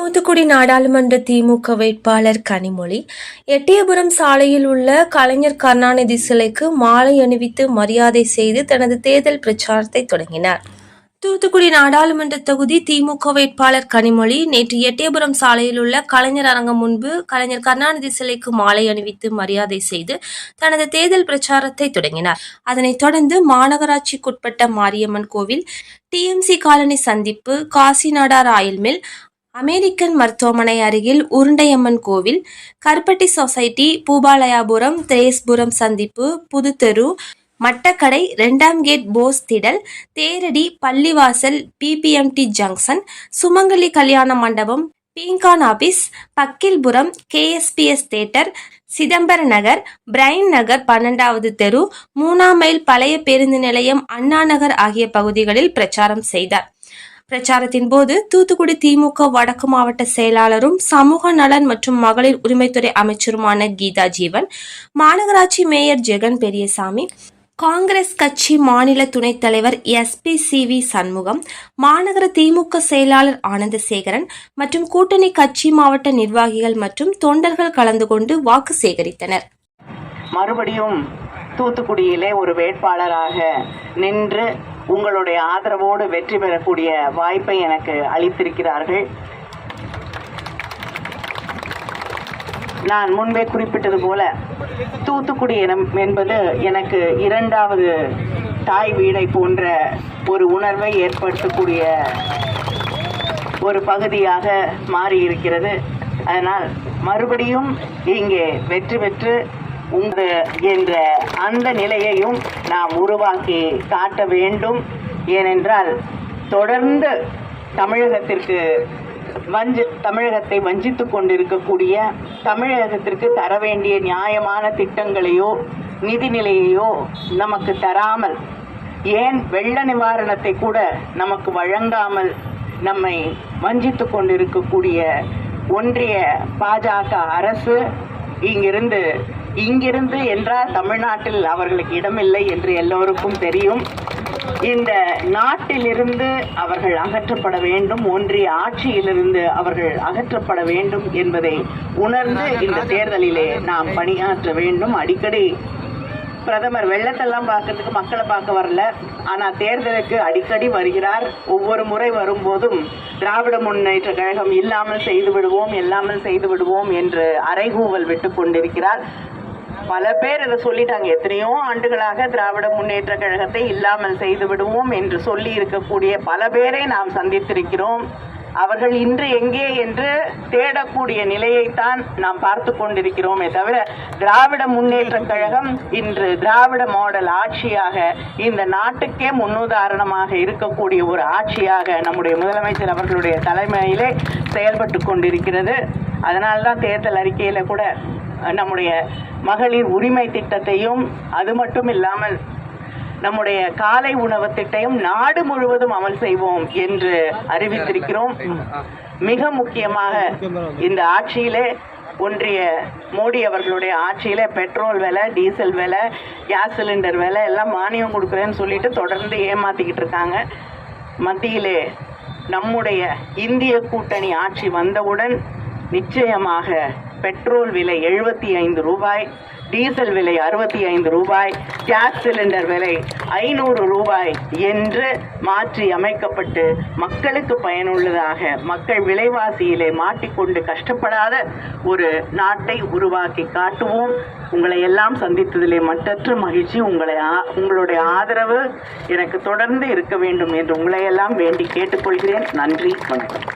தூத்துக்குடி நாடாளுமன்ற திமுக வேட்பாளர் கனிமொழி எட்டயபுரம் சாலையில் உள்ள கலைஞர் கருணாநிதி சிலைக்கு மாலை அணிவித்து மரியாதை செய்து தனது தேர்தல் பிரச்சாரத்தை தொடங்கினார். தூத்துக்குடி நாடாளுமன்ற தொகுதி திமுக வேட்பாளர் கனிமொழி நேற்று எட்டயபுரம் சாலையில் உள்ள கலைஞர் அரங்கம் முன்பு கலைஞர் கருணாநிதி சிலைக்கு மாலை அணிவித்து மரியாதை செய்து தனது தேர்தல் பிரச்சாரத்தை தொடங்கினார். அதனைத் தொடர்ந்து மாநகராட்சிக்குட்பட்ட மாரியம்மன் கோவில், டிஎம்சி காலனி சந்திப்பு, காசிநாடா ஆயில் மில், அமெரிக்கன் மருத்துவமனை அருகில் உருண்டையம்மன் கோவில், கருப்பட்டி சொசைட்டி, பூபாலயாபுரம், திரேஸ்புரம் சந்திப்பு, புதுத்தெரு, மட்டக்கடை, 2ஆம் கேட், போஸ் திடல், தேரடி, பள்ளிவாசல், பிபிஎம்டி ஜங்ஷன், சுமங்கலி கல்யாண மண்டபம், பீங்கான் ஆபீஸ், பக்கில்புரம், கேஎஸ்பிஎஸ் தியேட்டர், சிதம்பர நகர், பிரைன் நகர், 12வது தெரு, 3ஆம் மைல் பழைய பேருந்து நிலையம், அண்ணா நகர் ஆகிய பகுதிகளில் பிரச்சாரம் செய்தார். பிரச்சாரத்தின் போது தூத்துக்குடி திமுக வடக்கு மாவட்ட செயலாளரும் சமூக நலன் மற்றும் மகளிர் உரிமைத்துறை அமைச்சருமான கீதா ஜீவன், மாநகராட்சி மேயர் ஜெகன் பெரியசாமி, காங்கிரஸ் கட்சி மாநில துணைத் தலைவர் SP.CV. சண்முகம், மாநகர திமுக செயலாளர் ஆனந்தசேகரன் மற்றும் கூட்டணி கட்சி மாவட்ட நிர்வாகிகள் மற்றும் தொண்டர்கள் கலந்து கொண்டு வாக்கு சேகரித்தனர். மறுபடியும் தூத்துக்குடியிலே ஒரு வேட்பாளராக நின்று உங்களுடைய ஆதரவோடு வெற்றி பெறக்கூடிய வாய்ப்பை எனக்கு அளித்திருக்கிறார்கள். நான் முன்பே குறிப்பிட்டது போல தூத்துக்குடி என்பது எனக்கு இரண்டாவது தாய் வீடை போன்ற ஒரு உணர்வை ஏற்படுத்தக்கூடிய ஒரு பகுதியாக மாறியிருக்கிறது. அதனால் மறுபடியும் இங்கே வெற்றி பெற்று என்ற அந்த நிலையையும் நாம் உருவாக்கி காட்ட வேண்டும். ஏனென்றால் தொடர்ந்து தமிழகத்தை வஞ்சித்து கொண்டிருக்கக்கூடிய, தமிழகத்திற்கு தர வேண்டிய நியாயமான திட்டங்களையோ நிதிநிலையையோ நமக்கு தராமல், ஏன் வெள்ள நிவாரணத்தை கூட நமக்கு வழங்காமல் நம்மை வஞ்சித்து கொண்டிருக்கக்கூடிய ஒன்றிய பாஜக அரசு இங்கிருந்து என்றால் தமிழ்நாட்டில் அவர்களுக்கு இடமில்லை என்று எல்லோருக்கும் தெரியும். இந்த நாட்டிலிருந்து அவர்கள் அகற்றப்பட வேண்டும், ஒன்றிய ஆட்சியிலிருந்து அவர்கள் அகற்றப்பட வேண்டும் என்பதை உணர்ந்து இந்த தேர்தலிலே நாம் பணியாற்ற வேண்டும். அடிக்கடி பிரதமர் வெள்ளத்தெல்லாம் பார்க்கறதுக்கு மக்களை பார்க்க வரல, ஆனால் தேர்தலுக்கு அடிக்கடி வருகிறார். ஒவ்வொரு முறை வரும்போதும் திராவிட முன்னேற்ற கழகம் இல்லாமல் செய்து விடுவோம் என்று அறைகூவல் விட்டு கொண்டிருக்கிறார். பல பேர் இதை சொல்லிட்டாங்க. எத்தனையோ ஆண்டுகளாக திராவிட முன்னேற்ற கழகத்தை இல்லாமல் செய்து விடுவோம் என்று சொல்லி இருக்கக்கூடிய பல பேரை நாம் சந்தித்திருக்கிறோம். அவர்கள் இன்று எங்கே என்று தேடக்கூடிய நிலையைத்தான் நாம் பார்த்து கொண்டிருக்கிறோமே தவிர, திராவிட முன்னேற்ற கழகம் இன்று திராவிட மாடல் ஆட்சியாக இந்த நாட்டுக்கே முன்னுதாரணமாக இருக்கக்கூடிய ஒரு ஆட்சியாக நம்முடைய முதலமைச்சர் அவர்களுடைய தலைமையிலே செயல்பட்டு கொண்டிருக்கிறது. அதனால்தான் தேர்தல் அறிக்கையில கூட நம்முடைய மகளிர் உரிமை திட்டத்தையும், அது மட்டும் இல்லாமல் நம்முடைய காலை உணவு திட்டம் நாடு முழுவதும் அமல் செய்வோம் என்று அறிவித்திருக்கிறோம். மிக முக்கியமாக இந்த ஆட்சியிலே, ஒன்றிய மோடி அவர்களுடைய ஆட்சியிலே பெட்ரோல் விலை, டீசல் விலை, கேஸ் சிலிண்டர் விலை எல்லாம் மானியம் கொடுக்குறேன்னு சொல்லிட்டு தொடர்ந்து ஏமாத்திக்கிட்டு இருக்காங்க. மத்தியிலே நம்முடைய இந்திய கூட்டணி ஆட்சி வந்தவுடன் நிச்சயமாக பெட்ரோல் விலை 75 ரூபாய், டீசல் விலை 65 ரூபாய், கேஸ் சிலிண்டர் விலை 500 ரூபாய் என்று மாற்றி அமைக்கப்பட்டு மக்களுக்கு பயனுள்ளதாக, மக்கள் விலைவாசியிலே மாட்டிக்கொண்டு கஷ்டப்படாத ஒரு நாட்டை உருவாக்கி காட்டுவோம். உங்களை எல்லாம் சந்தித்ததிலே மற்றற்ற மகிழ்ச்சி. உங்களுடைய ஆதரவு எனக்கு தொடர்ந்து இருக்க வேண்டும் என்று உங்களை எல்லாம் வேண்டி கேட்டுக்கொள்கிறேன். நன்றி, வணக்கம்.